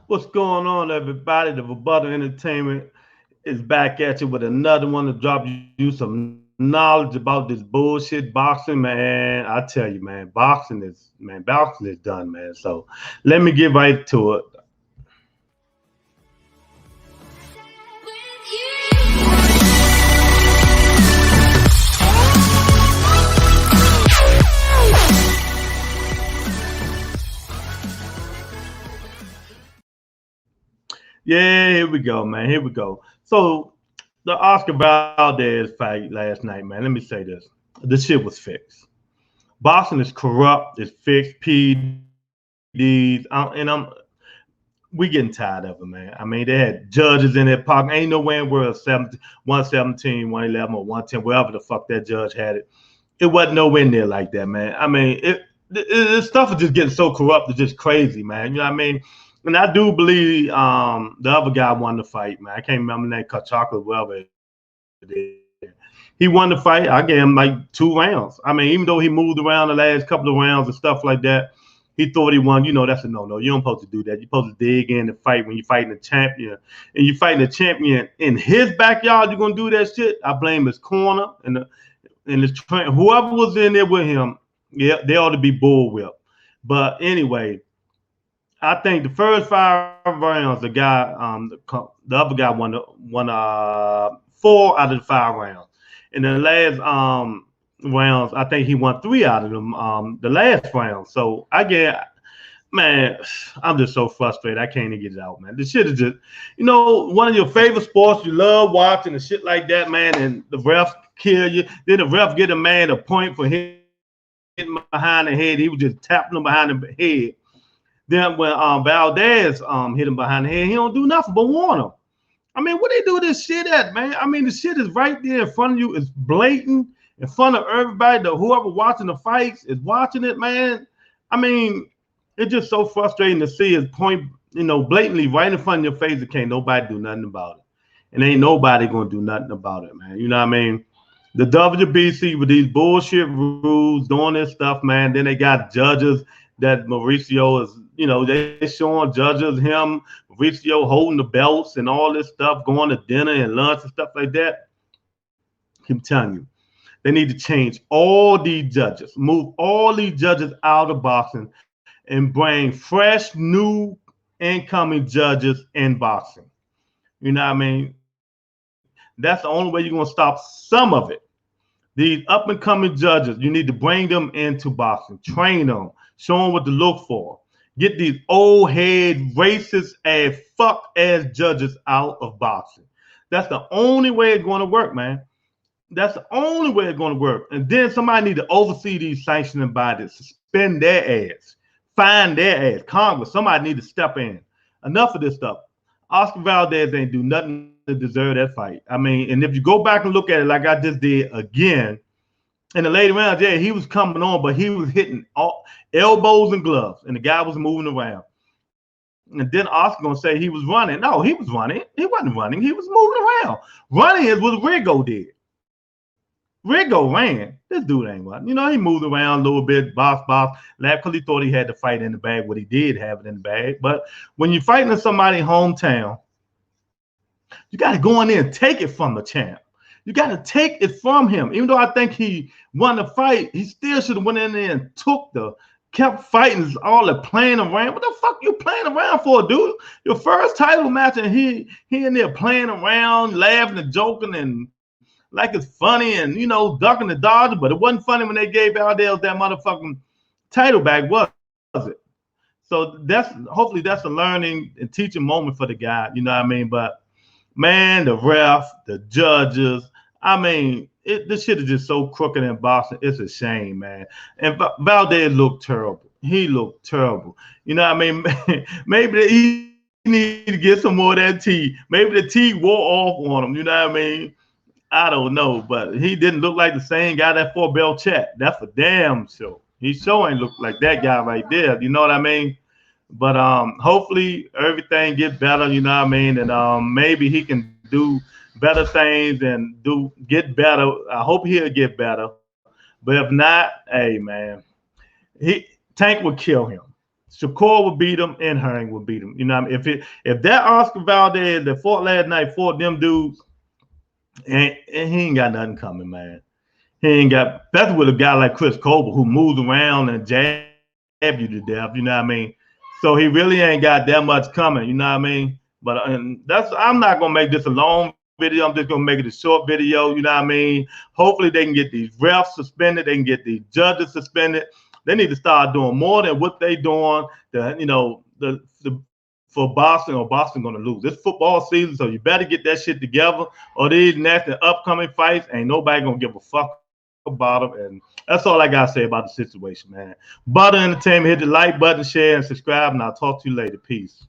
What's going on, everybody? The Rebuttal Entertainment is back at you with another one to drop you some knowledge about this bullshit boxing, man. I tell you, man, boxing is done, man. So let me get right to it. Yeah, here we go, man. Here we go. So the Oscar Valdez fight last night, man. Let me say this: the shit was fixed. Boxing is corrupt. It's fixed. PDs, we getting tired of it, man. I mean, they had judges in their pocket. Ain't nowhere in the world 117, 111, or 110, wherever the fuck that judge had it. It wasn't nowhere near like that, man. I mean, this stuff is just getting so corrupt. It's just crazy, man. You know what I mean? And I do believe the other guy won the fight, man. I can't remember the name, Kachaka, whoever it is. He won the fight. I gave him like 2 rounds. I mean, even though he moved around the last couple of rounds and stuff like that, he thought he won. You know, that's a no-no. You don't supposed to do that. You're supposed to dig in and fight when you're fighting a champion. And you're fighting a champion in his backyard, you're going to do that shit. I blame his corner and his whoever was in there with him. Yeah, they ought to be bullwhipped. But anyway, I think the first 5 rounds, the other guy won 4 out of the 5 rounds. In the last rounds, I think he won 3 out of them. The last round. So I get, man, I'm just so frustrated. I can't even get it out, man. This shit is just, one of your favorite sports you love watching and shit like that, man. And the refs kill you. Then the ref get a man a point for hitting behind the head. He was just tapping him behind the head. Then when Valdez hit him behind the head, he don't do nothing but warn him. I mean, what they do this shit at, man? I mean, the shit is right there in front of you. It's blatant in front of everybody. Whoever watching the fights is watching it, man. I mean, it's just so frustrating to see his point, blatantly right in front of your face. And can't nobody do nothing about it. And ain't nobody gonna do nothing about it, man. You know what I mean? The WBC with these bullshit rules, doing this stuff, man. Then they got judges that Mauricio is, they showing judges him, Mauricio holding the belts and all this stuff, going to dinner and lunch and stuff like that. I'm telling you, they need to change all these judges, move all these judges out of boxing and bring fresh, new, incoming judges in boxing. You know what I mean? That's the only way you're going to stop some of it. These up-and-coming judges, you need to bring them into boxing, train them, show them what to look for. Get these old head, racist ass, fuck ass judges out of boxing. That's the only way it's going to work, man. That's the only way it's going to work. And then somebody need to oversee these sanctioning bodies, suspend their ass, fine their ass. Congress, somebody need to step in. Enough of this stuff. Oscar Valdez ain't do nothing to deserve that fight. I mean, and if you go back and look at it like I just did again, in the later rounds, yeah, he was coming on, but he was hitting all elbows and gloves, and the guy was moving around. And then Oscar gonna say he was running. No, he was running. He wasn't running. He was moving around. Running is what Rigo did. Rigo ran. This dude ain't running. He moved around a little bit, box, because he thought he had the fight in the bag. What he did have it in the bag. But when you're fighting in somebody's hometown, you got to go in there and take it from the champ. You got to take it from him. Even though I think he won the fight, he still should have went in there and kept fighting, all the playing around. What the fuck you playing around for, dude? Your first title match, and he in there playing around, laughing and joking, and like it's funny, and ducking the dodge. But it wasn't funny when they gave Valdez that motherfucking title back, was it? So hopefully that's a learning and teaching moment for the guy. You know what I mean? But man, the ref, the judges, I mean, this shit is just so crooked in boxing. It's a shame, man. And Valdez looked terrible. He looked terrible. You know what I mean? Maybe he need to get some more of that tea. Maybe the tea wore off on him. You know what I mean? I don't know, but he didn't look like the same guy that fought Belchat. That's for damn sure. He sure ain't look like that guy right there. You know what I mean? But hopefully everything gets better. You know what I mean? And maybe he can do better things and get better. I hope he'll get better. But if not, hey man, Tank will kill him. Shakur would beat him and Herring would beat him. You know what I mean? If that Oscar Valdez that fought last night fought them dudes, and he ain't got nothing coming, man. He ain't got that's with a guy like Chris Colbert who moves around and jab you to death. You know what I mean? So he really ain't got that much coming. You know what I mean? But that's I'm not gonna make this a long video. I'm just gonna make it a short video. You know what I mean? Hopefully they can get these refs suspended. They can get these judges suspended. They need to start doing more than what they doing. For Boston, or Boston gonna lose. It's football season, so you better get that shit together. Or these next and upcoming fights, ain't nobody gonna give a fuck about them. And that's all I gotta say about the situation, man. Butter Entertainment, hit the like button, share, and subscribe, and I'll talk to you later. Peace.